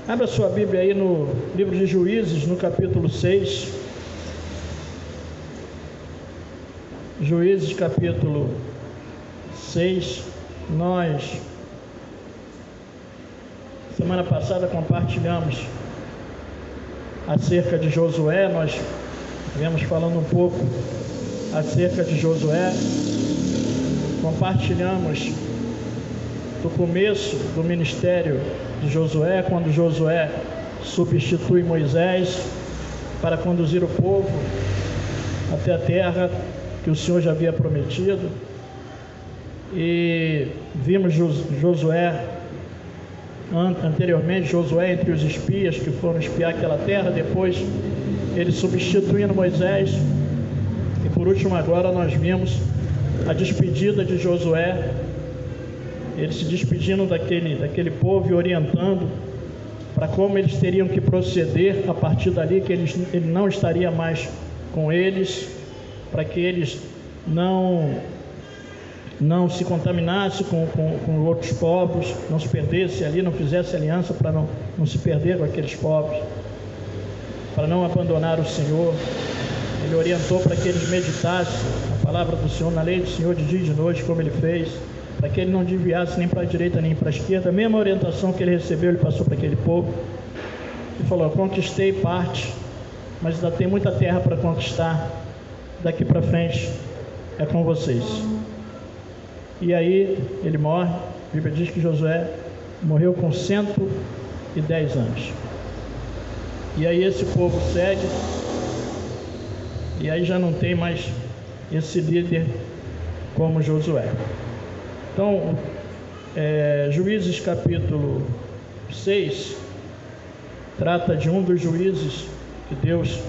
Abra sua Bíblia aí no livro de Juízes, no capítulo 6. Juízes, capítulo 6. Nós, semana passada, compartilhamos acerca de Josué. Nós viemos falando um pouco acerca de Josué. Compartilhamos do começo do ministério de Josué, quando Josué substitui Moisés para conduzir o povo até a terra que o Senhor já havia prometido. E vimos Josué anteriormente, Josué entre os espias que foram espiar aquela terra, depois ele substituindo Moisés, e por último agora nós vimos a despedida de Josué, ele se despedindo daquele povo e orientando para como eles teriam que proceder a partir dali, que ele não estaria mais com eles, para que eles não se contaminassem com outros povos, não se perdessem ali, não fizesse aliança para não se perder com aqueles povos, para não abandonar o Senhor. Ele orientou para que eles meditassem a palavra do Senhor, na lei do Senhor, de dia e de noite, como ele fez, para que ele não desviasse nem para a direita nem para a esquerda. A mesma orientação que ele recebeu, ele passou para aquele povo. Ele falou: eu conquistei parte, mas ainda tem muita terra para conquistar. Daqui para frente é com vocês. E aí ele morre. A Bíblia diz que Josué morreu com 110 anos. E aí esse povo segue, e aí já não tem mais esse líder como Josué. Então, Juízes capítulo 6 trata de um dos juízes que Deus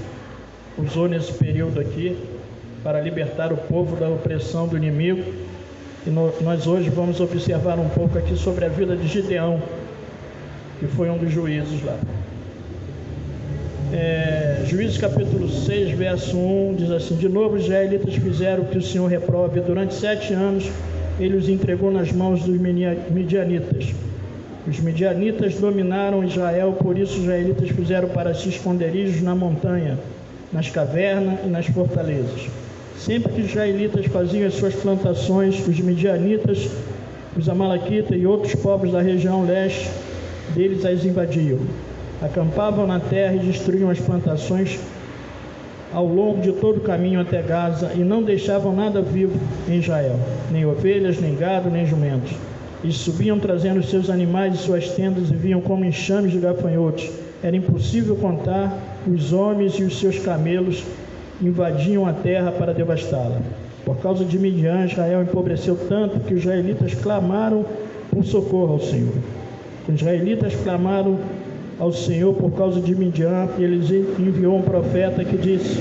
usou nesse período aqui para libertar o povo da opressão do inimigo. E nós hoje vamos observar um pouco aqui sobre a vida de Gideão, que foi um dos juízes lá. Juízes capítulo 6, verso 1 diz assim: de novo os israelitas fizeram o que o Senhor reprove. Durante 7 anos ele os entregou nas mãos dos midianitas. Os midianitas dominaram Israel, por isso os israelitas fizeram para si esconderijos na montanha, nas cavernas e nas fortalezas. Sempre que os israelitas faziam as suas plantações, os midianitas, os amalequitas e outros povos da região leste deles as invadiam. Acampavam na terra e destruíam as plantações ao longo de todo o caminho até Gaza, e não deixavam nada vivo em Israel, nem ovelhas, nem gado, nem jumentos. Eles subiam trazendo seus animais e suas tendas e vinham como enxames de gafanhotos. Era impossível contar os homens, e os seus camelos invadiam a terra para devastá-la. Por causa de Midian, Israel empobreceu tanto que os israelitas clamaram por socorro ao Senhor. Os israelitas clamaram ao Senhor por causa de Midian, e ele enviou um profeta que disse: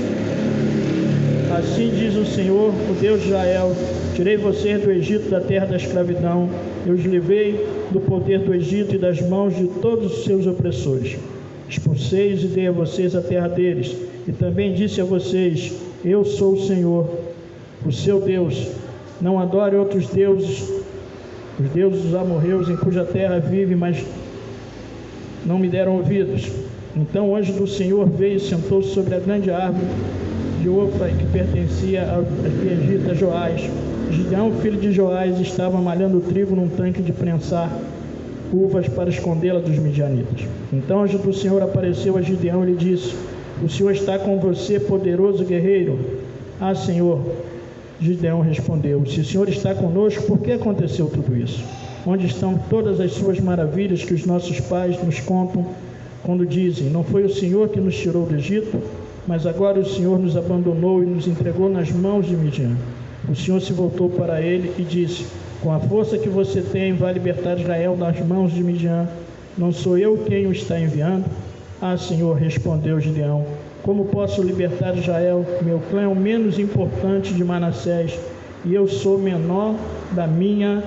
assim diz o Senhor, o Deus de Israel: tirei vocês do Egito, da terra da escravidão, eu os livrei do poder do Egito e das mãos de todos os seus opressores. Expulsei-os e dei a vocês a terra deles, e também disse a vocês: eu sou o Senhor, o seu Deus. Não adore outros deuses, os deuses dos amorreus, em cuja terra vive, mas não me deram ouvidos. Então o anjo do Senhor veio e sentou-se sobre a grande árvore de Ofra, que pertencia ao arqueegita Joás. Gideão, filho de Joás, estava malhando trigo num tanque de prensar uvas para escondê-la dos midianitas. Então o anjo do Senhor apareceu a Gideão e lhe disse: o Senhor está com você, poderoso guerreiro. Ah, Senhor. Gideão respondeu: se o Senhor está conosco, por que aconteceu tudo isso? Onde estão todas as suas maravilhas que os nossos pais nos contam quando dizem: não foi o Senhor que nos tirou do Egito? Mas agora o Senhor nos abandonou e nos entregou nas mãos de Midian. O Senhor se voltou para ele e disse: com a força que você tem, vai libertar Israel das mãos de Midian. Não sou eu quem o está enviando? Ah, Senhor, respondeu Gideão, como posso libertar Israel? Meu clã é o menos importante de Manassés, e eu sou menor da minha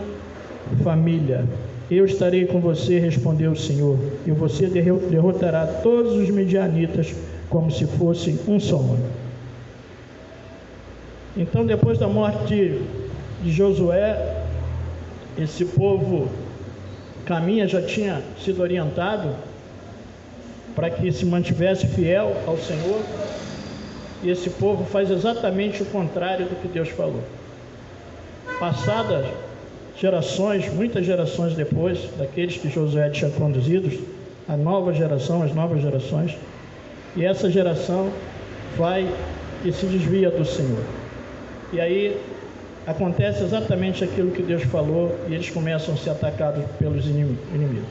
família. Eu estarei com você, respondeu o Senhor, e você derrotará todos os midianitas como se fosse um só homem. Então, depois da morte de Josué, esse povo caminha, já tinha sido orientado para que se mantivesse fiel ao Senhor, e esse povo faz exatamente o contrário do que Deus falou. Passadas gerações, muitas gerações depois daqueles que Josué tinha conduzido, a nova geração, as novas gerações, e essa geração vai e se desvia do Senhor. E aí acontece exatamente aquilo que Deus falou, e eles começam a ser atacados pelos inimigos.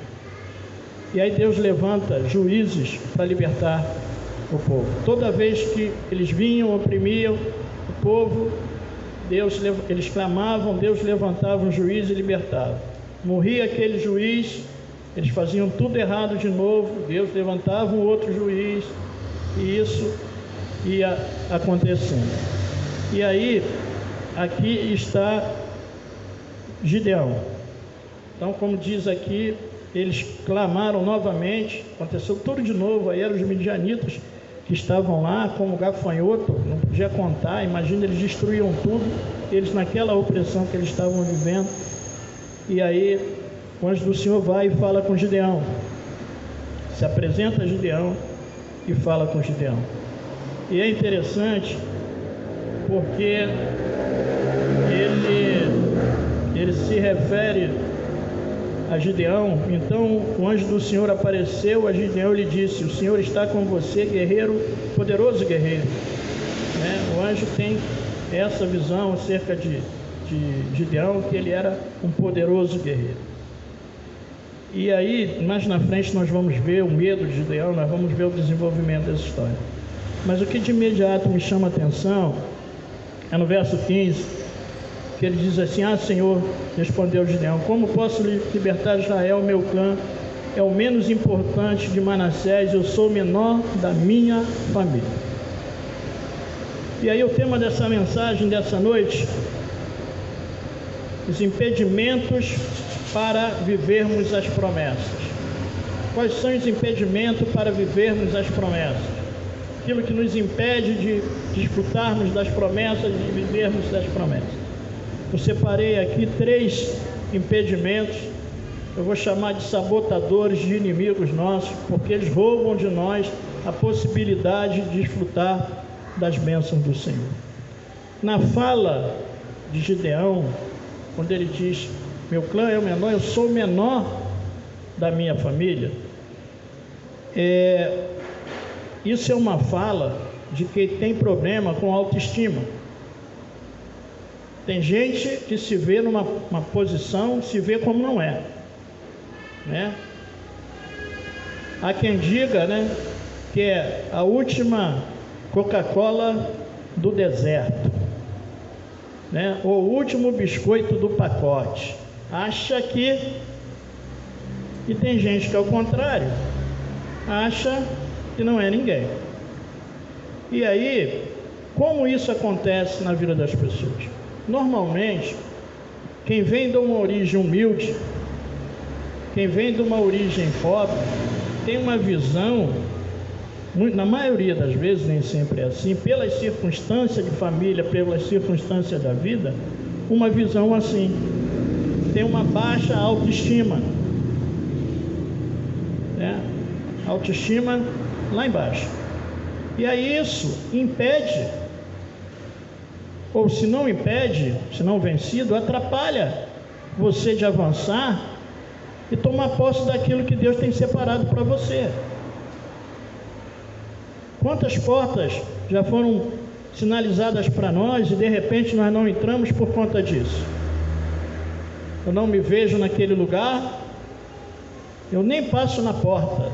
E aí Deus levanta juízes para libertar o povo. Toda vez que eles vinham, oprimiam o povo, eles clamavam, Deus levantava um juiz e libertava. Morria aquele juiz, eles faziam tudo errado de novo, Deus levantava um outro juiz, e isso ia acontecendo. E aí, aqui está Gideão. Então, como diz aqui, eles clamaram novamente, aconteceu tudo de novo. Aí eram os midianitas que estavam lá como gafanhoto, não podia contar. Imagina, eles destruíam tudo, eles naquela opressão que eles estavam vivendo. E aí o anjo do Senhor vai e fala com Gideão, se apresenta a Gideão e fala com Gideão. E é interessante porque ele se refere a Gideão. Então o anjo do Senhor apareceu a Gideão e lhe disse: o Senhor está com você, guerreiro, poderoso guerreiro. O anjo tem essa visão acerca de Gideão, que ele era um poderoso guerreiro. E aí, mais na frente, nós vamos ver o medo de Gideão, nós vamos ver o desenvolvimento dessa história. Mas o que de imediato me chama a atenção é no verso 15, que ele diz assim: ah, Senhor, respondeu Gideão, como posso libertar Israel, meu clã é o menos importante de Manassés, eu sou o menor da minha família. E aí o tema dessa mensagem dessa noite: os impedimentos para vivermos as promessas. Quais são os impedimentos para vivermos as promessas? Aquilo que nos impede de desfrutarmos das promessas, de vivermos das promessas. Eu separei aqui 3 impedimentos, eu vou chamar de sabotadores, de inimigos nossos, porque eles roubam de nós a possibilidade de desfrutar das bênçãos do Senhor. Na fala de Gideão, quando ele diz: meu clã é o menor, eu sou o menor da minha família, isso é uma fala de quem tem problema com autoestima. Tem gente que se vê numa posição, se vê como não é, Há quem diga, que é a última Coca-Cola do deserto, ou o último biscoito do pacote. Acha que... E tem gente que, ao contrário, acha que não é ninguém. E aí, como isso acontece na vida das pessoas? Normalmente, quem vem de uma origem humilde, quem vem de uma origem pobre, tem uma visão, na maioria das vezes, nem sempre é assim, pelas circunstâncias de família, pelas circunstâncias da vida, uma visão assim. Tem uma baixa autoestima, autoestima lá embaixo. E aí isso impede, ou se não impede, se não vencido, atrapalha você de avançar e tomar posse daquilo que Deus tem separado para você. Quantas portas já foram sinalizadas para nós e de repente nós não entramos por conta disso? Eu não me vejo naquele lugar, eu nem passo na porta.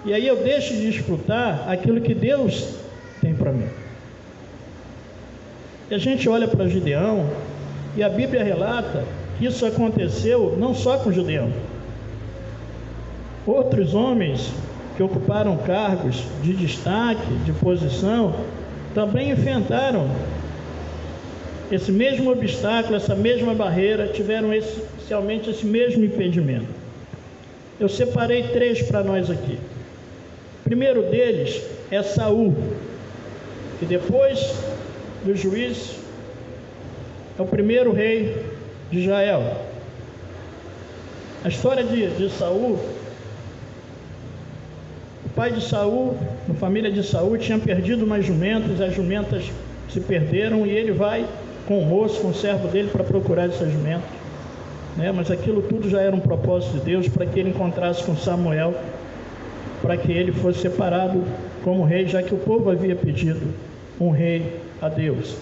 E aí eu deixo de desfrutar aquilo que Deus tem para mim. E a gente olha para Gideão, e a Bíblia relata que isso aconteceu não só com Gideão. Outros homens que ocuparam cargos de destaque, de posição, também enfrentaram esse mesmo obstáculo, essa mesma barreira, tiveram especialmente esse mesmo impedimento. Eu separei 3 para nós aqui. O primeiro deles é Saul, que depois do juízo é o primeiro rei de Israel. A história de Saul pai de Saul, a família de Saul, tinha perdido umas jumentas, as jumentas se perderam, e ele vai com o moço, com o servo dele, para procurar essas jumentas, né? Mas aquilo tudo já era um propósito de Deus, para que ele encontrasse com Samuel, para que ele fosse separado como rei, já que o povo havia pedido um rei a Deus.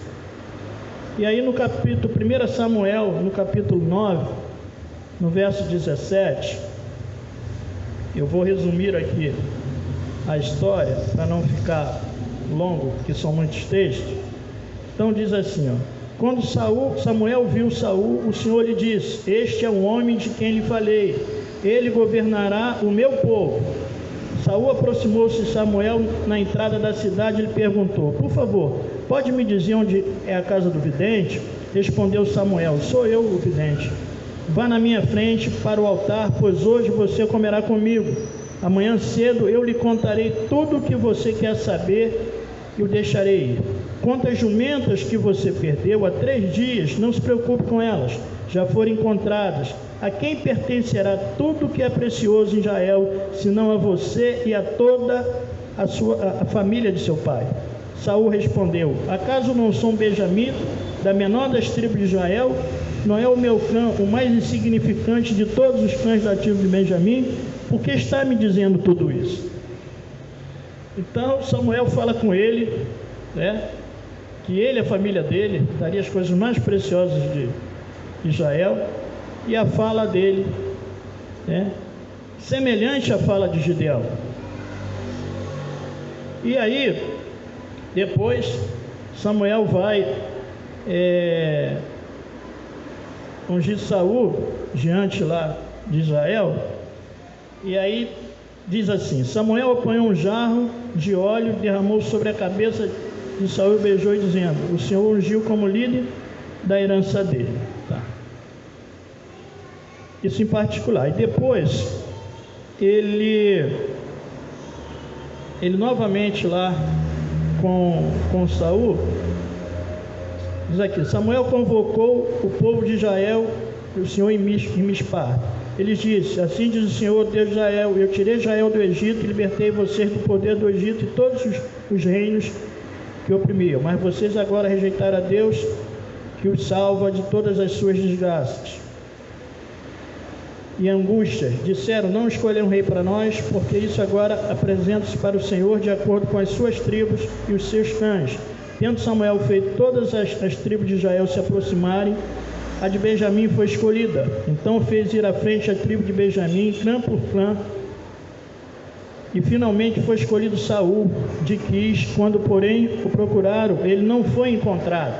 E aí no capítulo 1 Samuel, no capítulo 9, no verso 17, eu vou resumir aqui a história, para não ficar longo, que são muitos textos. Então diz assim, quando Samuel viu Saul, o Senhor lhe disse: este é o homem de quem lhe falei, ele governará o meu povo. Saul aproximou-se de Samuel na entrada da cidade e lhe perguntou: por favor, pode me dizer onde é a casa do vidente? Respondeu Samuel: sou eu o vidente. Vá na minha frente para o altar, pois hoje você comerá comigo. Amanhã cedo eu lhe contarei tudo o que você quer saber e o deixarei ir. Quanto às jumentas que você perdeu há 3 dias, não se preocupe com elas, já foram encontradas. A quem pertencerá tudo o que é precioso em Israel, senão a você e a toda a família de seu pai? Saul respondeu: acaso não sou um benjamita, da menor das tribos de Israel? Não é o meu clã o mais insignificante de todos os clãs da tribo de Benjamim? Por que está me dizendo tudo isso? Então Samuel fala com ele, né, que ele e a família dele daria as coisas mais preciosas de Israel, e a fala dele, né, semelhante à fala de Gideão. E aí depois Samuel vai ungir Saul diante lá de Israel, e aí diz assim: Samuel apanhou um jarro de óleo, derramou sobre a cabeça de Saul e beijou, dizendo: o Senhor ungiu como líder da herança dele. Tá. Isso em particular. E depois ele novamente lá com Saul, diz aqui: Samuel convocou o povo de Israel e o Senhor em Mispá. Ele disse: assim diz o Senhor, Deus de Israel: eu tirei Israel do Egito e libertei vocês do poder do Egito e todos os reinos que oprimiam, mas vocês agora rejeitaram a Deus, que os salva de todas as suas desgraças e angústias. Disseram: não escolheram um rei para nós, porque isso agora apresenta-se para o Senhor de acordo com as suas tribos e os seus clãs. Tendo Samuel feito todas as tribos de Israel se aproximarem, a de Benjamim foi escolhida. Então fez ir à frente a tribo de Benjamim, clã por clã, e finalmente foi escolhido Saul de Quis. Quando porém o procuraram, ele não foi encontrado.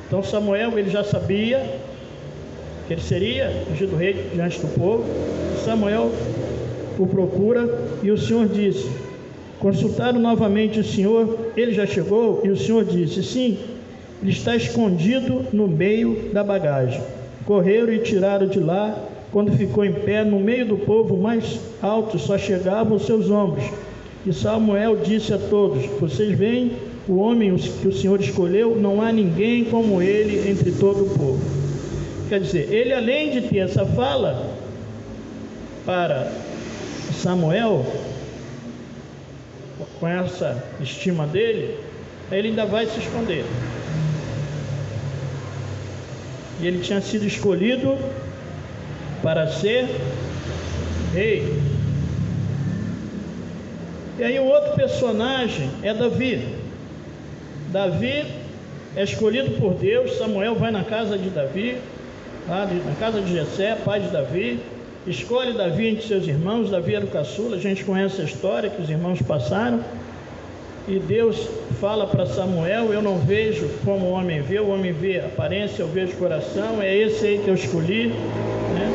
Então Samuel, ele já sabia que ele seria ungido rei diante do povo. Samuel o procura e o Senhor disse: consultaram novamente o Senhor: ele já chegou? E o Senhor disse: sim, ele está escondido no meio da bagagem. Correram e tiraram de lá. Quando ficou em pé no meio do povo, mais alto só chegavam os seus ombros. E Samuel disse a todos: vocês veem o homem que o Senhor escolheu? Não há ninguém como ele entre todo o povo. Quer dizer, ele, além de ter essa fala para Samuel, com essa estima dele, ele ainda vai se esconder. E ele tinha sido escolhido para ser rei. E aí o outro personagem é Davi. Davi é escolhido por Deus. Samuel vai na casa de Davi, na casa de Jessé, pai de Davi, escolhe Davi entre seus irmãos. Davi era o caçula, a gente conhece a história que os irmãos passaram. E Deus fala para Samuel: eu não vejo como o homem vê a aparência, eu vejo o coração, é esse aí que eu escolhi, né?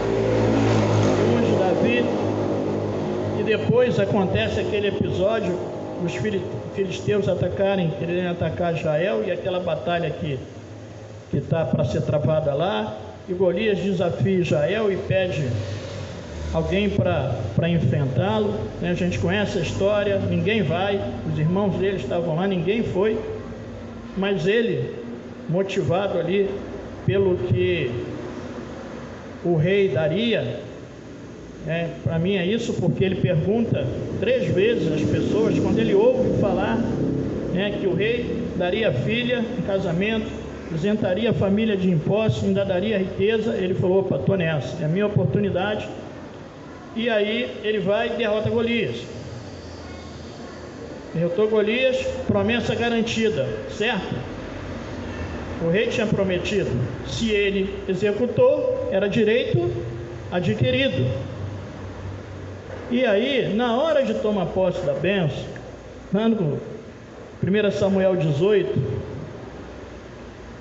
Unge Davi. E depois acontece aquele episódio, os filisteus querendo atacar Israel, e aquela batalha que está para ser travada lá, e Golias desafia Israel e pede alguém para enfrentá-lo, né? A gente conhece a história, ninguém vai, os irmãos dele estavam lá, ninguém foi, mas ele, motivado ali pelo que o rei daria, Para mim é isso, porque ele pergunta 3 vezes às pessoas, quando ele ouve falar que o rei daria filha em casamento, isentaria a família de impostos, ainda daria riqueza, ele falou: opa, estou nessa, é a minha oportunidade. E aí ele vai e derrota Golias. Derrotou Golias, promessa garantida, certo? O rei tinha prometido, se ele executou, era direito adquirido. E aí, na hora de tomar posse da bênção, no 1 Samuel 18,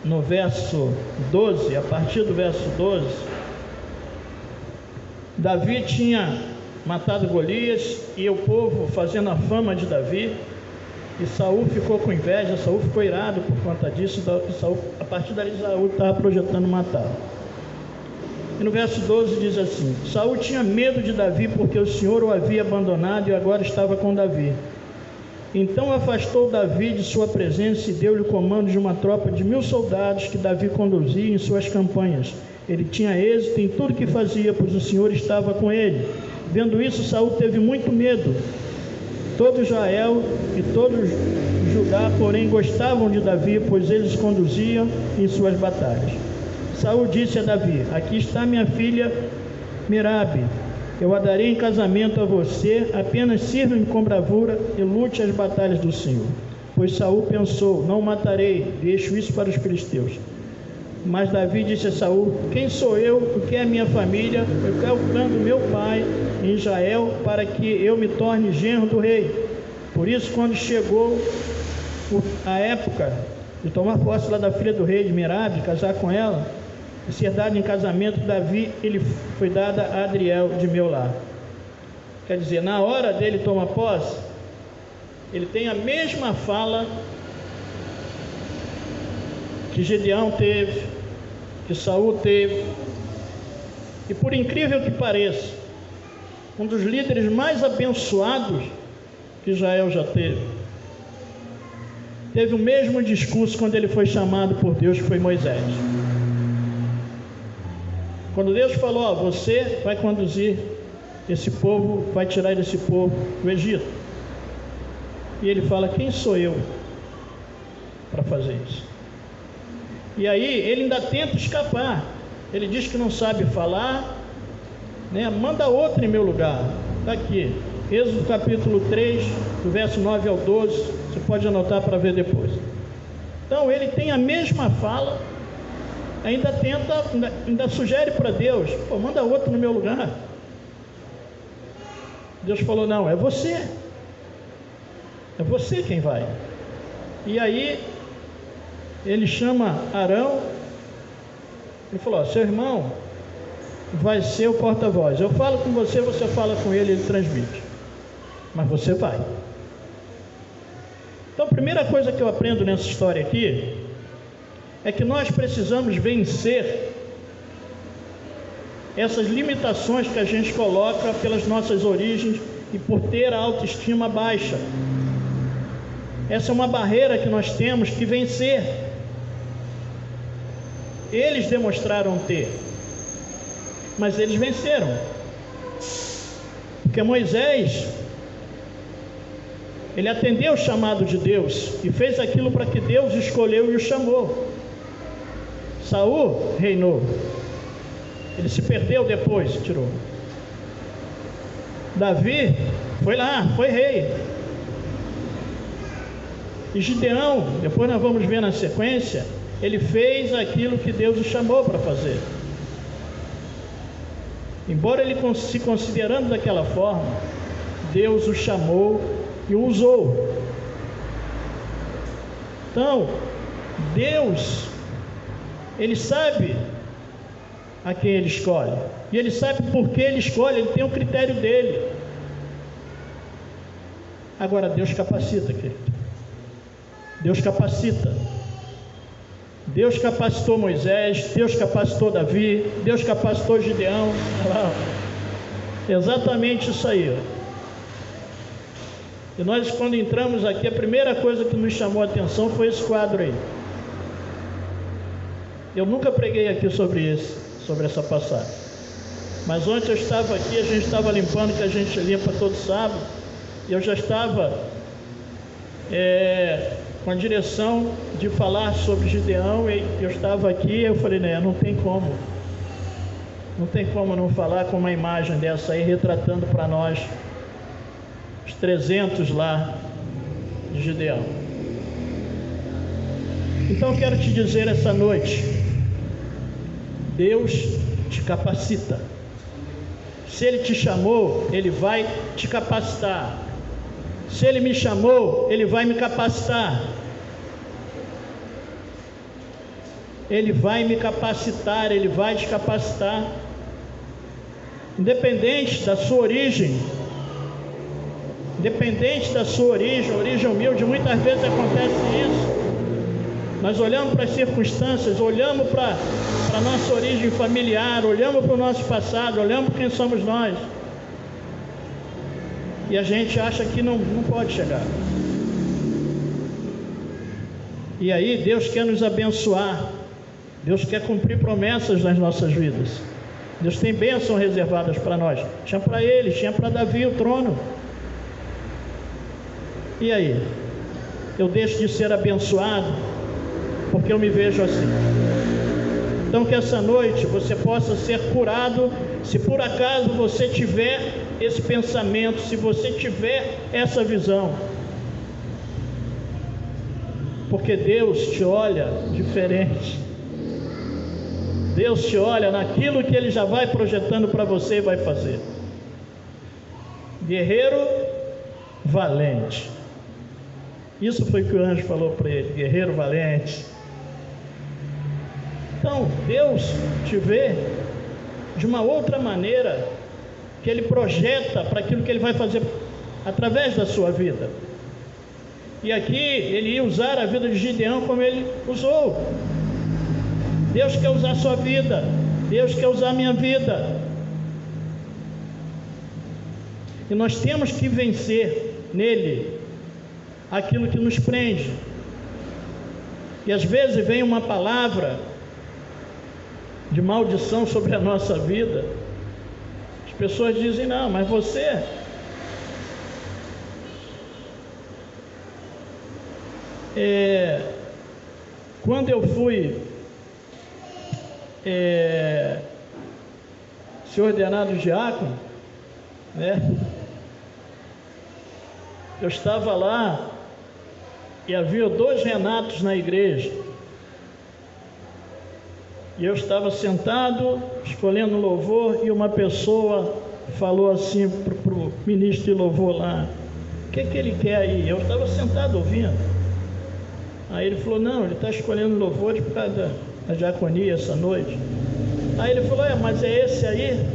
no verso 12, a partir do verso 12, Davi tinha matado Golias e o povo fazendo a fama de Davi, e Saul ficou com inveja, Saul ficou irado por conta disso, e Saul, a partir dali Saul estava projetando matá-lo. E no verso 12 diz assim: Saul tinha medo de Davi porque o Senhor o havia abandonado e agora estava com Davi. Então afastou Davi de sua presença e deu-lhe o comando de uma tropa de 1000 soldados que Davi conduzia em suas campanhas. Ele tinha êxito em tudo que fazia, pois o Senhor estava com ele. Vendo isso, Saul teve muito medo. Todo Israel e todo Judá, porém, gostavam de Davi, pois eles conduziam em suas batalhas. Saul disse a Davi: aqui está minha filha Merabe, eu a darei em casamento a você, apenas sirva-me com bravura e lute as batalhas do Senhor. Pois Saul pensou: não o matarei, deixo isso para os filisteus. Mas Davi disse a Saul: quem sou eu, o que é a minha família, eu quero o clã do meu pai em Israel, para que eu me torne genro do rei. Por isso, quando chegou a época de tomar posse lá da filha do rei de Merabe, de casar com ela, e ser dado em casamento, Davi, ele foi dada a Adriel de meu lar. Quer dizer, na hora dele tomar posse, ele tem a mesma fala que Gedeão teve, que Saul teve, e por incrível que pareça, um dos líderes mais abençoados que Israel já teve o mesmo discurso quando ele foi chamado por Deus, que foi Moisés. Quando Deus falou: ó, você vai conduzir esse povo, vai tirar desse povo do Egito. E ele fala: quem sou eu para fazer isso? E aí ele ainda tenta escapar. Ele diz que não sabe falar, manda outro em meu lugar. Está aqui, Êxodo capítulo 3, do verso 9 ao 12, você pode anotar para ver depois. Então ele tem a mesma fala, ainda sugere para Deus: pô, manda outro no meu lugar. Deus falou: não, é você quem vai. E aí ele chama Arão, ele falou: ó, seu irmão vai ser o porta-voz, eu falo com você, você fala com ele, ele transmite, mas você vai. Então a primeira coisa que eu aprendo nessa história aqui é que nós precisamos vencer essas limitações que a gente coloca pelas nossas origens e por ter a autoestima baixa. Essa é uma barreira que nós temos que vencer. Eles demonstraram ter, mas eles venceram, porque Moisés, ele atendeu o chamado de Deus e fez aquilo para que Deus escolheu e o chamou. Saul reinou, ele se perdeu depois, tirou. Davi foi lá, foi rei. E Gideão, depois nós vamos ver na sequência, ele fez aquilo que Deus o chamou para fazer. Embora ele se considerando daquela forma, Deus o chamou e o usou. Então, Deus, ele sabe a quem ele escolhe, e ele sabe por que ele escolhe, ele tem o critério dele. Agora Deus capacita, querido. Deus capacita. Deus capacitou Moisés, Deus capacitou Davi, Deus capacitou Gideão. Exatamente isso aí. E nós, quando entramos aqui, a primeira coisa que nos chamou a atenção foi esse quadro aí. Eu nunca preguei aqui sobre essa passagem. Mas ontem eu estava aqui, a gente estava limpando, que a gente limpa todo sábado, e eu já estava com a direção de falar sobre Gideão, e eu estava aqui, e eu falei, né, não tem como não falar com uma imagem dessa aí, retratando para nós os 300 lá de Gideão. Então eu quero te dizer essa noite, Deus te capacita. Se Ele te chamou, Ele vai te capacitar. Se Ele me chamou, Ele vai me capacitar. Ele vai me capacitar, Ele vai te capacitar. Independente da sua origem, origem humilde, muitas vezes acontece isso. Nós olhamos para as circunstâncias, olhamos para a nossa origem familiar, olhamos para o nosso passado, olhamos para quem somos nós. E a gente acha que não pode chegar. E aí Deus quer nos abençoar. Deus quer cumprir promessas nas nossas vidas. Deus tem bênçãos reservadas para nós. Tinha para ele, tinha para Davi o trono. E aí? Eu deixo de ser abençoado porque eu me vejo assim. Então que essa noite você possa ser curado, se por acaso você tiver esse pensamento, se você tiver essa visão. Porque Deus te olha diferente. Deus te olha naquilo que Ele já vai projetando para você e vai fazer. Guerreiro valente. Isso foi o que o anjo falou para ele, guerreiro valente. Então, Deus te vê de uma outra maneira, que Ele projeta para aquilo que Ele vai fazer através da sua vida. E aqui Ele ia usar a vida de Gideão como Ele usou. Deus quer usar a sua vida, Deus quer usar a minha vida. E nós temos que vencer nele aquilo que nos prende. E às vezes vem uma palavra de maldição sobre a nossa vida. As pessoas dizem, não, mas você... Quando eu fui ser ordenado diácono, né? Eu estava lá e havia 2 Renatos na igreja. E eu estava sentado, escolhendo louvor, e uma pessoa falou assim para o ministro de louvor lá, o que ele quer aí? Eu estava sentado ouvindo. Aí ele falou, não, ele está escolhendo louvor por causa da diaconia essa noite. Aí ele falou, mas é esse aí?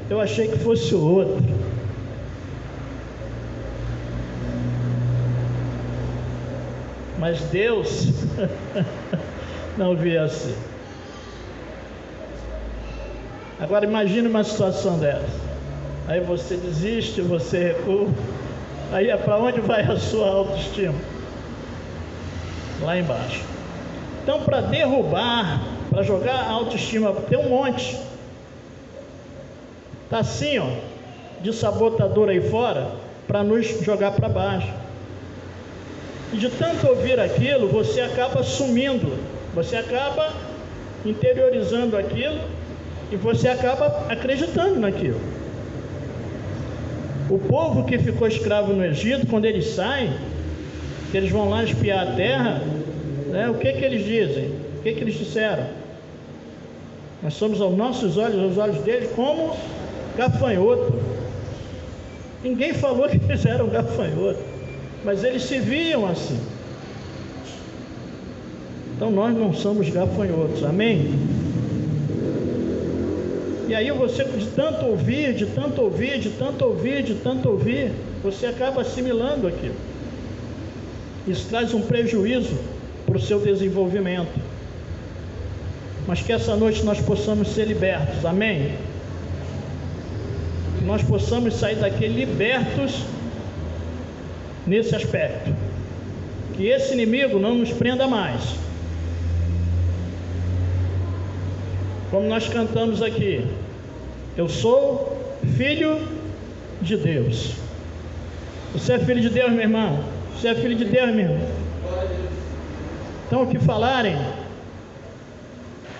Eu achei que fosse o outro. Mas Deus não via assim. Agora imagine uma situação dessa. Aí você desiste, você recua. Aí para onde vai a sua autoestima? Lá embaixo. Então, para derrubar, para jogar a autoestima, tem um monte. Está assim, ó, de sabotador aí fora, para nos jogar para baixo. E de tanto ouvir aquilo, você acaba sumindo, você acaba interiorizando aquilo e você acaba acreditando naquilo. O povo que ficou escravo no Egito, quando eles saem, que eles vão lá espiar a terra, né, o que eles dizem? O que eles disseram? Nós somos aos nossos olhos, aos olhos deles, como gafanhoto. Ninguém falou que eles eram gafanhoto, mas eles se viam assim. Então nós não somos gafanhotos, amém? E aí você, de tanto ouvir, você acaba assimilando aquilo. Isso traz um prejuízo para o seu desenvolvimento. Mas que essa noite nós possamos ser libertos, amém? Que nós possamos sair daqui libertos nesse aspecto. Que esse inimigo não nos prenda mais. Como nós cantamos aqui, Eu sou filho de Deus. Você é filho de Deus, meu irmão? Você é filho de Deus, meu irmão? Então o que falarem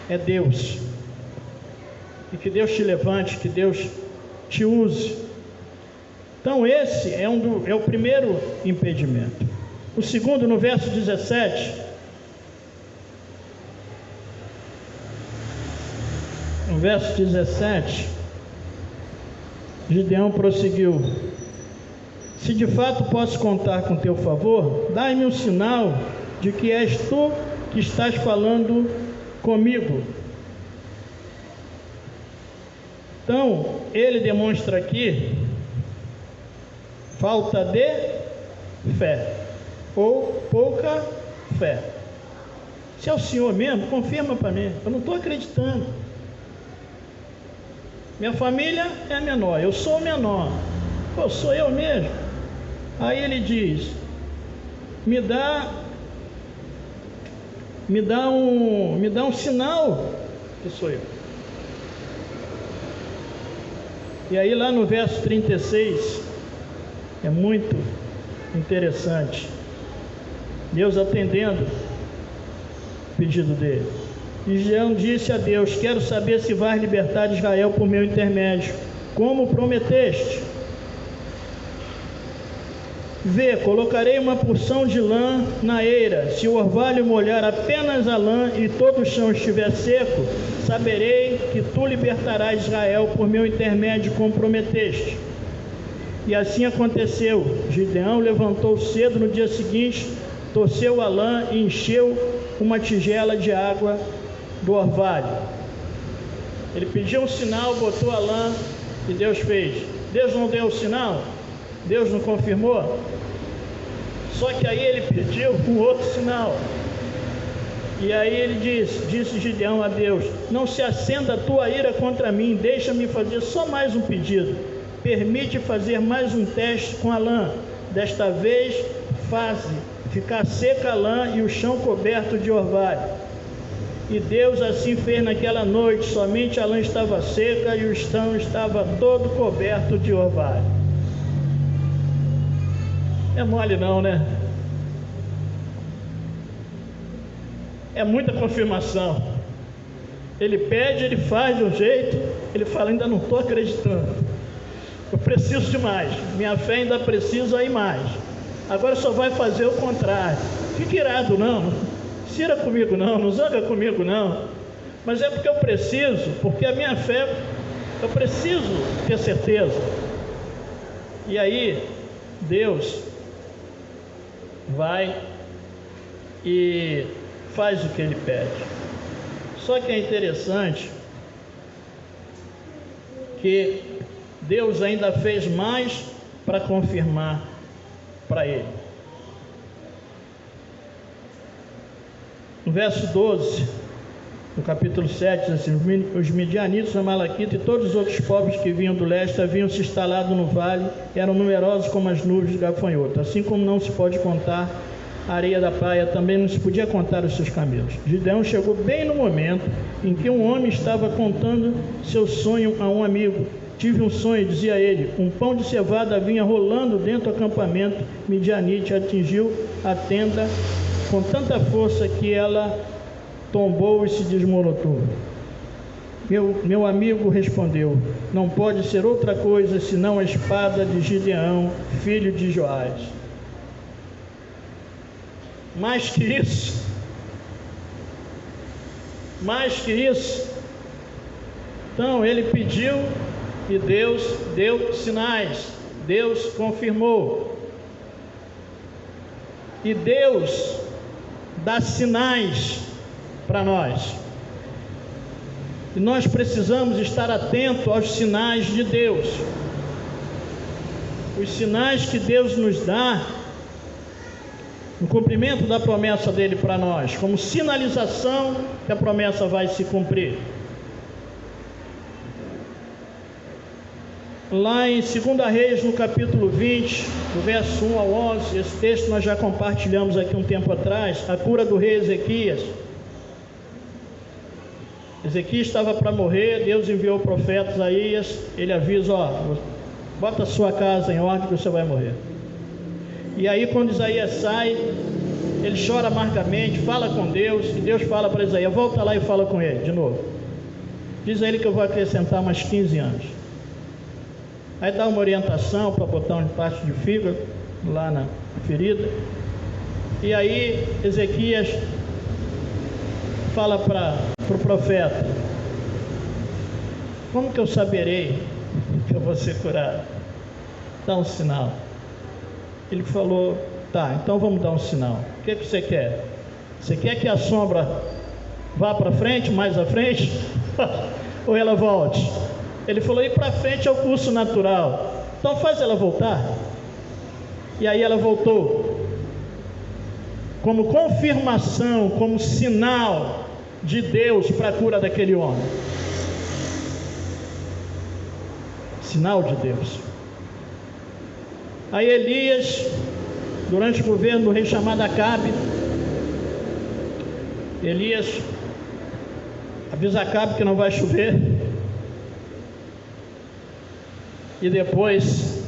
é Deus. E que Deus te levante, que Deus te use. Então esse é o primeiro impedimento. O segundo, no verso 17, no verso 17, Gideão prosseguiu: se de fato posso contar com teu favor, dai-me um sinal de que és tu que estás falando comigo. Então, ele demonstra aqui falta de fé, ou pouca fé. Se é o Senhor mesmo, confirma para mim, eu não estou acreditando. Minha família é menor, eu sou menor. Pô, sou eu mesmo? Aí ele diz: me dá um sinal que sou eu. E aí lá no verso 36, é muito interessante, Deus atendendo o pedido dele. E Gideão disse a Deus: quero saber se vais libertar Israel por meu intermédio, como prometeste. Vê, colocarei uma porção de lã na eira. Se o orvalho molhar apenas a lã e todo o chão estiver seco, saberei que tu libertarás Israel por meu intermédio, como prometeste. E assim aconteceu. Gideão levantou cedo no dia seguinte, torceu a lã e encheu uma tigela de água do orvalho. Ele pediu um sinal, botou a lã e Deus fez. Deus não deu o sinal? Deus não confirmou? Só que aí ele pediu um outro sinal. E aí ele disse Gideão a Deus: não se acenda a tua ira contra mim, deixa-me fazer só mais um pedido. Permite fazer mais um teste com a lã. Desta vez faze ficar seca a lã e o chão coberto de orvalho. E Deus assim fez naquela noite. Somente a lã estava seca e o chão estava todo coberto de orvalho. É mole não, né? É muita confirmação. Ele pede, ele faz de um jeito, ele fala: ainda não estou acreditando, eu preciso de mais, minha fé ainda precisa ir mais. Agora só vai fazer o contrário. Fica irado não, cira comigo não zanga comigo não, mas é porque eu preciso, porque a minha fé, eu preciso ter certeza. E aí Deus vai e faz o que ele pede. Só que é interessante que Deus ainda fez mais para confirmar para ele. No verso 12, no capítulo 7, assim: os midianitas, amalequitas e todos os outros povos que vinham do leste haviam se instalado no vale, eram numerosos como as nuvens de gafanhoto. Assim como não se pode contar a areia da praia, também não se podia contar os seus camelos. Gideão chegou bem no momento em que um homem estava contando seu sonho a um amigo. Tive um sonho, dizia ele: um pão de cevada vinha rolando dentro do acampamento midianita, atingiu a tenda com tanta força que ela tombou e se desmoronou. Meu amigo respondeu: não pode ser outra coisa senão a espada de Gideão, filho de Joás. Mais que isso, então ele pediu e Deus deu sinais, Deus confirmou. E Deus dá sinais para nós. E nós precisamos estar atentos aos sinais de Deus. Os sinais que Deus nos dá no cumprimento da promessa dele para nós, como sinalização que a promessa vai se cumprir. Lá em 2 Reis, no capítulo 20, do verso 1 ao 11, esse texto nós já compartilhamos aqui um tempo atrás, a cura do rei Ezequias. Ezequias estava para morrer, Deus enviou o profeta Isaías, ele avisa, bota a sua casa em ordem que você vai morrer. E aí quando Isaías sai, ele chora amargamente, fala com Deus, e Deus fala para Isaías, volta lá e fala com ele de novo. Diz a ele que eu vou acrescentar mais 15 anos. Aí dá uma orientação para botar um parte de fígado lá na ferida. E aí Ezequias fala para o profeta, como que eu saberei que eu vou ser curado? Dá um sinal. Ele falou, tá, então vamos dar um sinal. O que você quer? Você quer que a sombra vá para frente, mais à frente? Ou ela volte? Ele falou, ir para frente é o curso natural, então faz ela voltar. E aí ela voltou, como confirmação, como sinal de Deus para a cura daquele homem. Sinal de Deus. Aí Elias, durante o governo do rei chamado Acabe, Elias avisa Acabe que não vai chover, e depois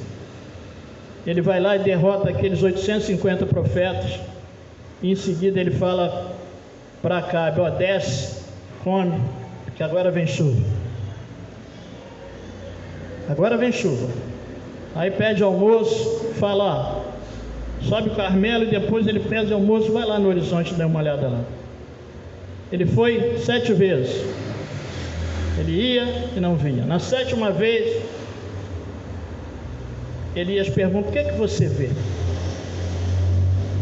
ele vai lá e derrota aqueles 850 profetas, e em seguida ele fala para Acabe, desce, come, que agora vem chuva. Agora vem chuva. Aí pede almoço, fala, sobe o Carmelo, e depois ele pede almoço, vai lá no horizonte, dá uma olhada lá. Ele foi 7 vezes. Ele ia e não vinha. Na 7ª vez, Elias pergunta, o que é que você vê?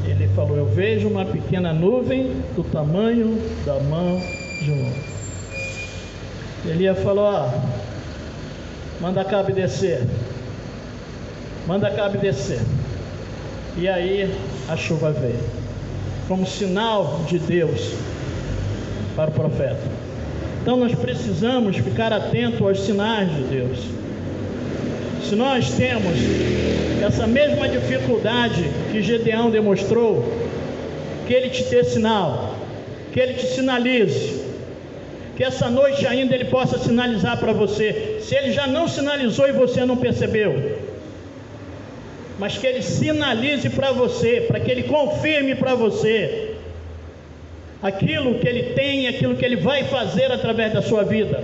Ele falou, eu vejo uma pequena nuvem do tamanho da mão de um homem. Elias falou, manda Acabe descer. Manda Acabe descer. E aí a chuva veio, como sinal de Deus para o profeta. Então nós precisamos ficar atentos aos sinais de Deus. Se nós temos essa mesma dificuldade que Gedeão demonstrou, que ele te dê sinal, que ele te sinalize, que essa noite ainda ele possa sinalizar para você. Se ele já não sinalizou e você não percebeu, mas que ele sinalize para você, para que ele confirme para você aquilo que ele tem, aquilo que ele vai fazer através da sua vida,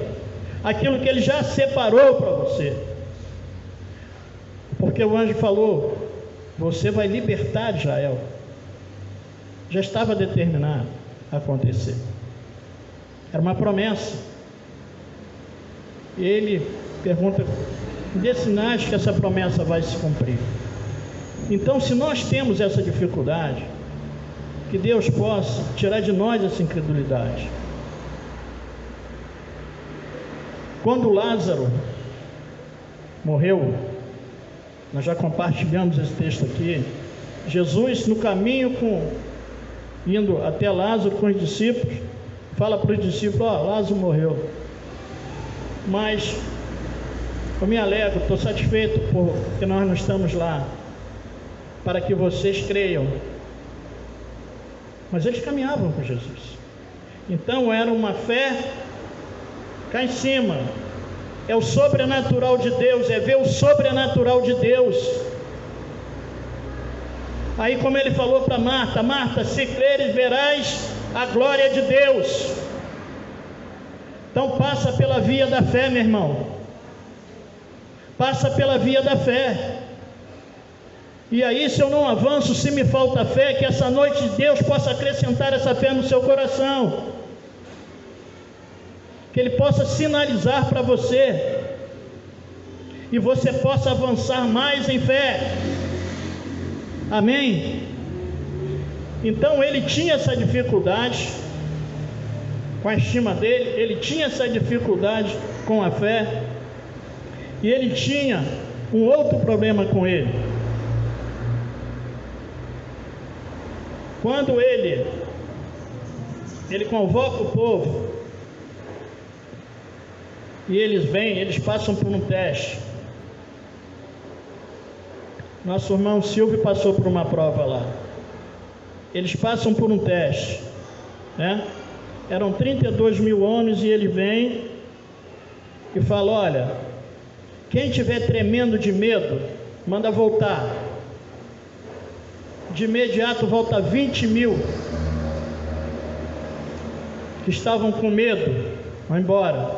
aquilo que ele já separou para você. Porque o anjo falou, você vai libertar Israel. Já estava determinado a acontecer. Era uma promessa. E ele pergunta, dê sinais que essa promessa vai se cumprir. Então, se nós temos essa dificuldade, que Deus possa tirar de nós essa incredulidade. Quando Lázaro morreu, nós já compartilhamos esse texto aqui, Jesus no caminho indo até Lázaro com os discípulos, fala para os discípulos, Lázaro morreu, mas eu me alegro, estou satisfeito porque nós não estamos lá, para que vocês creiam. Mas eles caminhavam com Jesus. Então era uma fé cá em cima. É o sobrenatural de Deus, é ver o sobrenatural de Deus. Aí como ele falou para Marta, Marta, se creres verás a glória de Deus. Então passa pela via da fé, meu irmão. Passa pela via da fé. E aí, se eu não avanço, se me falta fé, que essa noite Deus possa acrescentar essa fé no seu coração, que Ele possa sinalizar para você, e você possa avançar mais em fé. Amém? Então ele tinha essa dificuldade com a estima dele, ele tinha essa dificuldade com a fé, e ele tinha um outro problema com ele. Quando ele convoca o povo, e eles vêm, eles passam por um teste. Nosso irmão Silvio passou por uma prova lá. Eles passam por um teste, né? Eram 32 mil homens e ele vem e fala: olha, quem tiver tremendo de medo, manda voltar. De imediato volta 20 mil que estavam com medo, vão embora.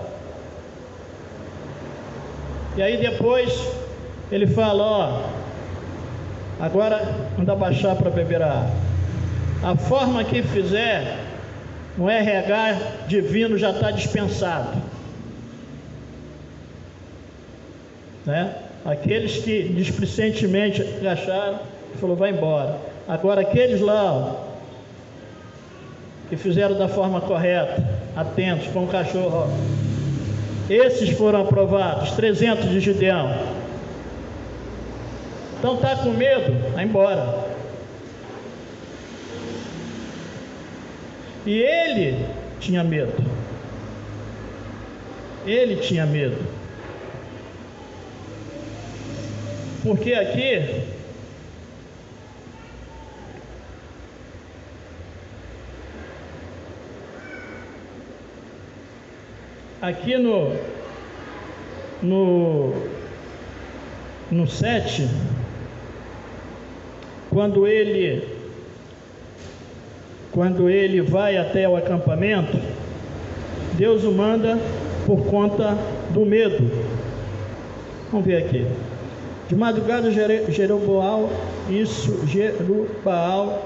E aí depois ele fala: ó, agora manda baixar para beber a água. A forma que fizer, no RH divino já está dispensado, né? Aqueles que displicentemente acharam, ele falou: vai embora. Agora aqueles lá, ó, que fizeram da forma correta, atentos, com o cachorro, ó, esses foram aprovados, 300 de Gideão. Então tá com medo, vai embora. E ele tinha medo. Ele tinha medo. Porque aqui no 7, quando ele vai até o acampamento, Deus o manda por conta do medo. Vamos ver aqui. De madrugada Jerubbaal,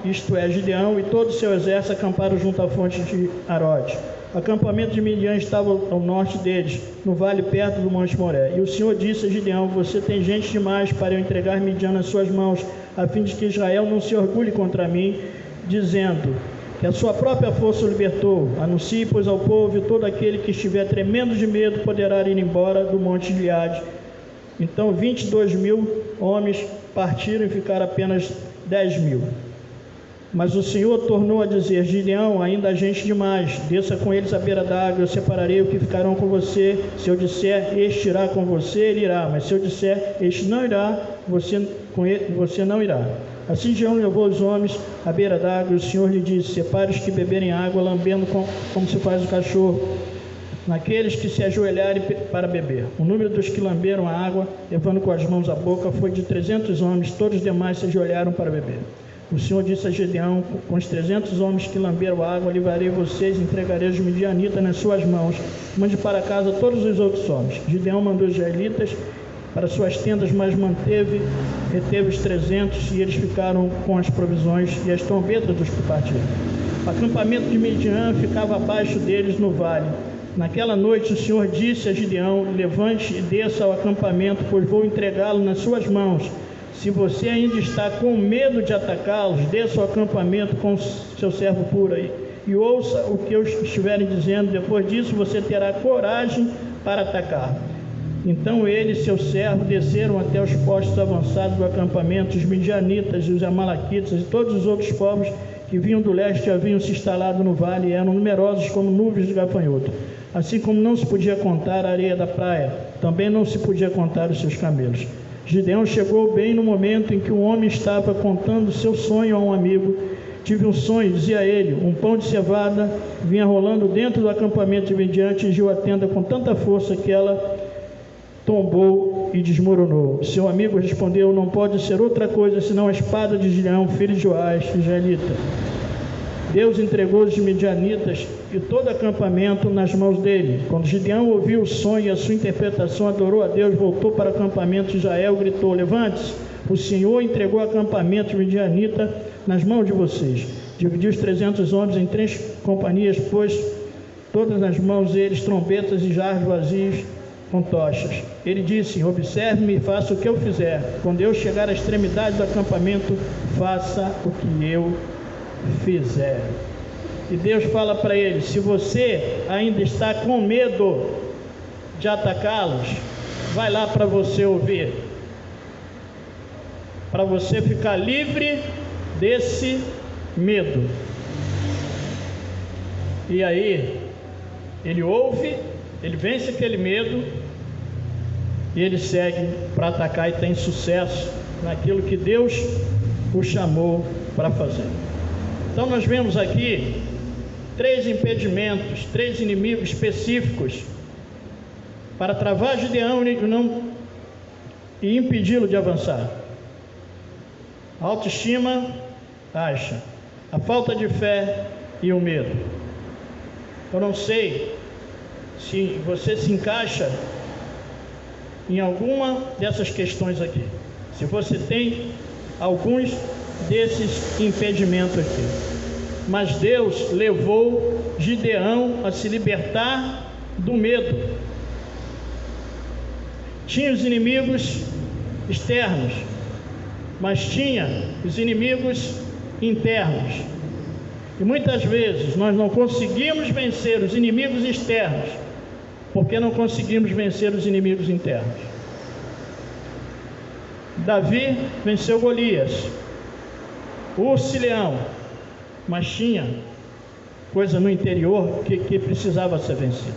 isto é, Gideão e todo o seu exército acamparam junto à fonte de Arode. O acampamento de Midian estava ao norte deles, no vale perto do Monte Moré. E o Senhor disse a Gideão: você tem gente demais para eu entregar Midian nas suas mãos, a fim de que Israel não se orgulhe contra mim, dizendo que a sua própria força o libertou. Anuncie, pois, ao povo, e todo aquele que estiver tremendo de medo poderá ir embora do Monte Gileade. Então 22 mil homens partiram e ficaram apenas 10 mil. Mas o Senhor tornou a dizer: Gideão, ainda há gente demais, desça com eles à beira da água, eu separarei o que ficarão com você. Se eu disser, este irá com você, ele irá. Mas se eu disser, este não irá, você não irá. Assim Gideão levou os homens à beira da água, e o Senhor lhe disse: separe os que beberem água, lambendo como se faz o cachorro, naqueles que se ajoelharem para beber. O número dos que lamberam a água, levando com as mãos à boca, foi de 300 homens, todos os demais se ajoelharam para beber. O Senhor disse a Gideão: com os 300 homens que lamberam a água, livrarei vocês e entregarei os midianitas nas suas mãos. Mande para casa todos os outros homens. Gideão mandou os israelitas para suas tendas, mas reteve os 300, e eles ficaram com as provisões e as trombetas dos que partiram. O acampamento de Midian ficava abaixo deles no vale. Naquela noite o Senhor disse a Gideão: levante e desça ao acampamento, pois vou entregá-lo nas suas mãos. Se você ainda está com medo de atacá-los, desça ao acampamento com seu servo por aí e ouça o que eu estiverem dizendo. Depois disso você terá coragem para atacar. Então ele e seu servo desceram até os postos avançados do acampamento. Os midianitas, os amalequitas e todos os outros povos que vinham do leste haviam se instalado no vale e eram numerosos como nuvens de gafanhoto. Assim como não se podia contar a areia da praia, também não se podia contar os seus camelos. Gideão chegou bem no momento em que um homem estava contando seu sonho a um amigo. Tive um sonho, dizia ele: um pão de cevada vinha rolando dentro do acampamento de Midian, atingiu a tenda com tanta força que ela tombou e desmoronou. Seu amigo respondeu: não pode ser outra coisa senão a espada de Gideão, filho de Joás, israelita. Deus entregou os midianitas e todo o acampamento nas mãos dele. Quando Gideão ouviu o sonho e a sua interpretação, adorou a Deus, voltou para o acampamento de Israel, gritou: levante-se, o Senhor entregou o acampamento midianita nas mãos de vocês. Dividiu os 300 homens em 3 companhias, pôs todas nas mãos deles trombetas e jarros vazios com tochas. Ele disse: observe-me e faça o que eu fizer. Quando eu chegar à extremidade do acampamento, faça o que eu fizer. E Deus fala para ele: se você ainda está com medo de atacá-los, vai lá para você ouvir, para você ficar livre desse medo. E aí ele ouve, ele vence aquele medo e ele segue para atacar e tem sucesso naquilo que Deus o chamou para fazer. Então nós vemos aqui 3 impedimentos, 3 inimigos específicos para travar Gideão e impedi-lo de avançar. A autoestima baixa, a falta de fé e o medo. Eu não sei se você se encaixa em alguma dessas questões aqui, se você tem alguns desses impedimentos aqui, mas Deus levou Gideão a se libertar do medo. Tinha os inimigos externos, mas tinha os inimigos internos. E muitas vezes nós não conseguimos vencer os inimigos externos porque não conseguimos vencer os inimigos internos. Davi venceu Golias, urso e leão, mas tinha coisa no interior que precisava ser vencida.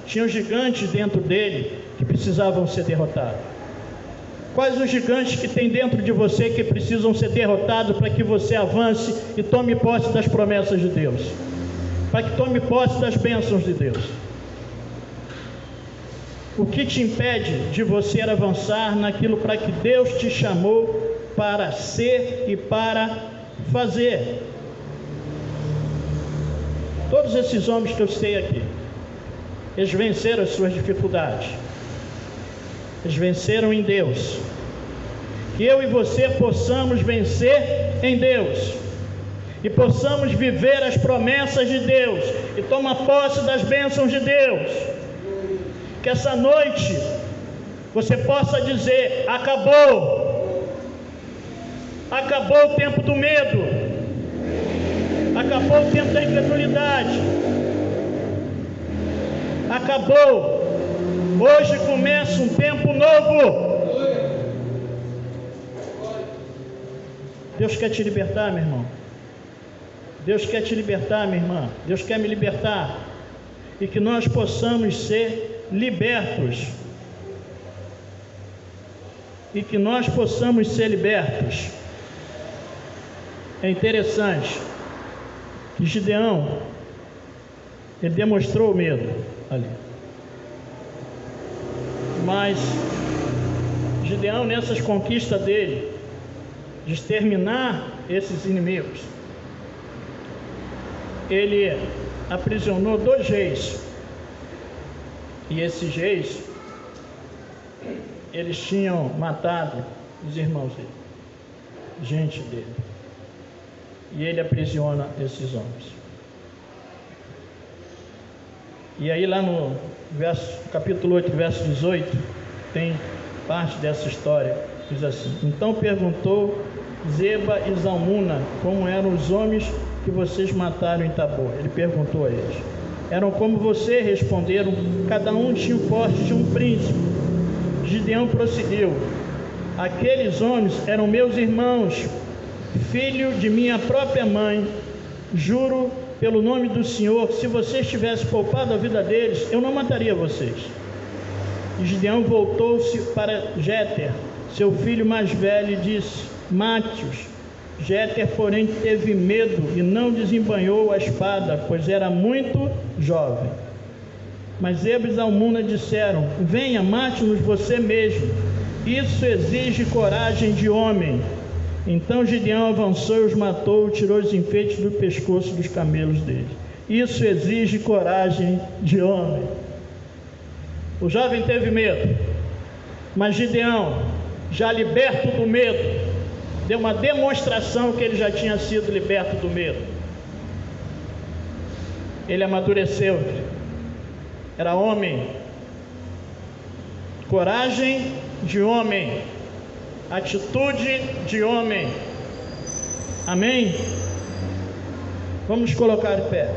Tinha gigantes dentro dele que precisavam ser derrotados. Quais os gigantes que tem dentro de você que precisam ser derrotados para que você avance e tome posse das promessas de Deus, para que tome posse das bênçãos de Deus? O que te impede de você avançar naquilo para que Deus te chamou para ser e para fazer? Todos esses homens que eu citei aqui, eles venceram as suas dificuldades, eles venceram em Deus. Que eu e você possamos vencer em Deus e possamos viver as promessas de Deus e tomar posse das bênçãos de Deus. Que essa noite você possa dizer: acabou, acabou o tempo do medo, acabou o tempo da incredulidade, acabou, hoje começa um tempo novo. Deus quer te libertar, meu irmão. Deus quer te libertar, minha irmã. Deus quer me libertar. E que nós possamos ser libertos. E que nós possamos ser libertos. É interessante que Gideão, ele demonstrou medo ali. Mas Gideão, nessas conquistas dele, de exterminar esses inimigos, ele aprisionou 2 reis. E esses reis, eles tinham matado os irmãos dele, gente dele. E ele aprisiona esses homens. E aí lá no capítulo 8, verso 18, tem parte dessa história. Diz assim: então perguntou Zeba e Zalmuna como eram os homens que vocês mataram em Tabor. Ele perguntou a eles. Eram como você, responderam. Cada um tinha o porte de um príncipe. Gideão prosseguiu: aqueles homens eram meus irmãos, filho de minha própria mãe. Juro pelo nome do Senhor, se vocês tivessem poupado a vida deles, eu não mataria vocês. E Gideão voltou-se para Jéter, seu filho mais velho, e disse: mate-os. Jéter, porém, teve medo e não desembanhou a espada, pois era muito jovem. Mas Zeba e Zalmuna disseram: venha, mate-nos você mesmo. Isso exige coragem de homem. Então Gideão avançou e os matou, tirou os enfeites do pescoço dos camelos deles. Isso exige coragem de homem. O jovem teve medo, mas Gideão, já liberto do medo, deu uma demonstração que ele já tinha sido liberto do medo. Ele amadureceu, era homem, coragem de homem, atitude de homem. Amém? Vamos colocar de pé.